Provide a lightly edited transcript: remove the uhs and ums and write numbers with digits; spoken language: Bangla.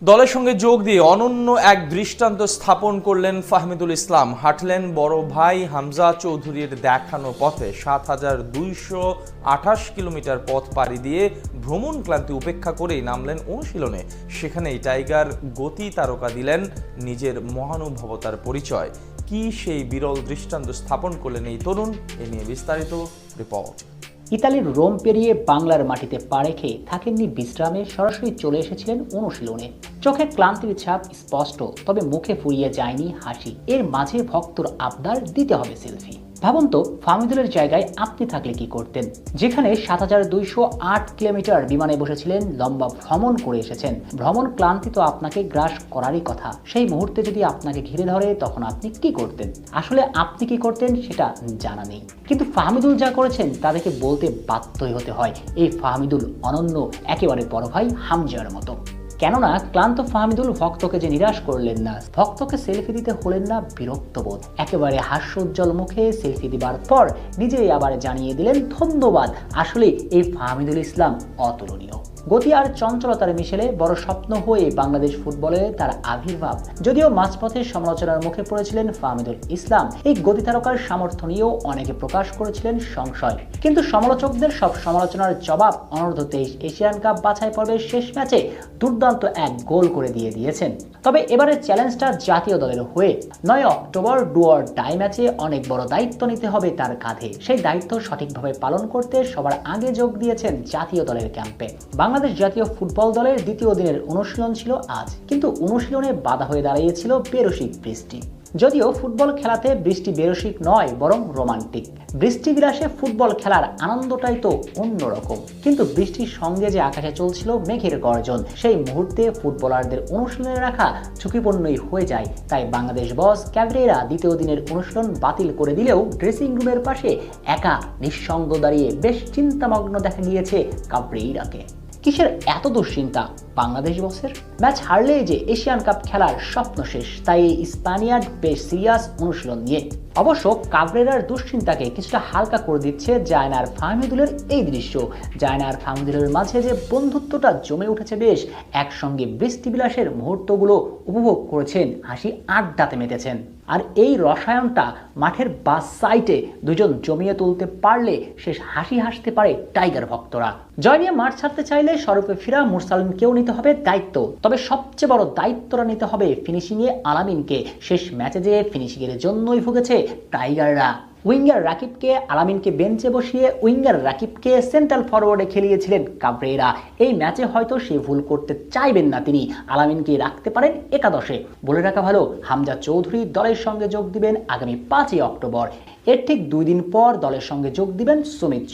দলের সঙ্গে যোগ দিয়ে অনন্য এক দৃষ্টান্ত স্থাপন করলেন ফাহমিদুল ইসলাম। হাঁটলেন বড় ভাই হামজা চৌধুরীর দেখানো পথে। ৭,২২৮ কিলোমিটার পথ পাড়ি দিয়ে ভ্রমণ ক্লান্তি উপেক্ষা করেই নামলেন অনুশীলনে। সেখানেই টাইগার গতি তারকা দিলেন নিজের মহানুভবতার পরিচয়। কি সেই বিরল দৃষ্টান্ত স্থাপন করলেন এই তরুণ, এ নিয়ে বিস্তারিত রিপোর্ট। ইতালির রোম পেরিয়ে বাংলার মাটিতে পা রেখে থাকেননি বিশ্রামে, সরাসরি চলে এসেছিলেন অনুশীলনে। চোখে ক্লান্তির ছাপ স্পষ্ট, তবে মুখে ফুরিয়ে যায়নি হাসি। এর মাঝে ভক্তর আবদার দিতে হবে সেলফি। ভাবুন তো, ফাহমিদুলের জায়গায় আপনি থাকলে কি করতেন? যেখানে ৭,২০৮ কিলোমিটার বিমানে বসেছিলেন, লম্বা ভ্রমণ করে এসেছেন। ভ্রমণ ক্লান্তি তো আপনাকে গ্রাস করারই কথা। সেই মুহূর্তে যদি আপনাকে ঘিরে ধরে, তখন আপনি কি করতেন? আসলে আপনি কি করতেন সেটা জানা নেই, কিন্তু ফাহমিদুল যা করেছেন তা দেখে বলতে বাধ্যই হতে হয়, এই ফাহমিদুল অনন্য, একেবারে বড় ভাই হামজার মতো। কেননা ক্লান্ত ফাহমিদুল ভক্তকে যে নিরাশ করলেন না, ভক্তকে সেলফি দিতে হলেন না বিরক্তবোধ। একেবারে হাস্যোজ্জ্বল মুখে সেলফি দিবার পর নিজেই আবার জানিয়ে দিলেন ধন্যবাদ। আসলে এই ফাহমিদুল ইসলাম অতুলনীয়। গতি আর চঞ্চলতার মিশেলে বড় স্বপ্ন হয়ে বাংলাদেশ ফুটবলে তার আবির্ভাব। যদিও মাঝপথে সমালোচনার মুখে পড়েছিলেন ফাহমিদুল ইসলাম, এই গতি তারকার সামর্থ্য নিয়েও অনেকে প্রকাশ করেছিলেন সংশয়। কিন্তু সমালোচকদের সব সমালোচনার জবাব অনূর্ধ্ব-23 এশিয়ান কাপ বাছাই পর্বের শেষ ম্যাচে দুর্দান্ত এক গোল করে দিয়েছেন। তবে এবারের চ্যালেঞ্জটা জাতীয় দলের হয়ে। ৯ অক্টোবর ডু অর ডাই ম্যাচে অনেক বড় দায়িত্ব নিতে হবে তার কাঁধে। সেই দায়িত্ব সঠিকভাবে পালন করতে সবার আগে যোগ দিয়েছেন জাতীয় দলের ক্যাম্পে। বাংলাদেশ জাতীয় ফুটবল দলের দ্বিতীয় দিনের অনুশীলন ছিল আজ, কিন্তু অনুশীলনে বাধা হয়ে দাঁড়িয়েছিল বেরসিক বৃষ্টি। যদিও ফুটবল খেলাতে বৃষ্টি বেরসিক নয়, বরং রোমান্টিক। বৃষ্টি বিলাসে ফুটবল খেলার আনন্দটাই তো অন্যরকম। কিন্তু বৃষ্টির সঙ্গে যে আকাশে চলছিল মেঘের গর্জন, সেই মুহূর্তে ফুটবলারদের অনুশীলনে রাখা ঝুঁকিপূর্ণই হয়ে যায়। তাই বাংলাদেশ বস ক্যাবরেরা দ্বিতীয় দিনের অনুশীলন বাতিল করে দিলেও ড্রেসিং রুমের পাশে একা নিঃসঙ্গ দাঁড়িয়ে বেশ চিন্তামগ্ন দেখা গিয়েছে ক্যাবরেরাকে। কিসের এত দুশ্চিন্তা বাংলাদেশ বসের? ম্যাচ হারলেই যে এশিয়ান কাপ খেলার স্বপ্ন শেষ, তাই এই স্প্যানিয়ার্ড বেশ সিরিয়াস অনুশীলন নিয়ে। অবশ্য ক্যাবরেরার দুশ্চিন্তাকে কিছুটা হালকা করে দিচ্ছে জায়না আর ফাহমিদুলের এই দৃশ্য। জায়না আর ফাহমিদুলের মাঝে যে বন্ধুত্বটা জমে উঠেছে বেশ, একসঙ্গে বৃষ্টি বিলাসের মুহূর্তগুলো উপভোগ করেছেন, হাসি আড্ডাতে মেতেছেন। আর এই রসায়নটা মাঠের বাস সাইটে দুজন জমিয়ে তুলতে পারলে শেষ হাসি হাসতে পারে টাইগার ভক্তরা। জয় নিয়ে মাঠ ছাড়তে চাইলে স্বরূপে ফিরা মুরসালিনকেও নিতে হবে দায়িত্ব। তবে সবচেয়ে বড় দায়িত্বটা নিতে হবে ফিনিশিংয়ে আলামিনকে। শেষ ম্যাচে যে ফিনিশিংয়ের জন্যই ভুগেছে টাইগাররা। উইঙ্গার রাকিবকে আলামিনকে বেঞ্চে বসিয়ে উইঙ্গার রাকিবকে সেন্ট্রাল ফরওয়ার্ডে খেলিয়েছিলেন ক্যাবরেরা। এই ম্যাচে হয়তো সে ভুল করতে চাইবেন না তিনি, আলামিনকে রাখতে পারেন একাদশে। বলে রাখা ভালো, হামজা চৌধুরী দলের সঙ্গে যোগ দিবেন আগামী 5 অক্টোবর। এর ঠিক 2 দিন পর দলের সঙ্গে যোগ দিবেন সুমিত।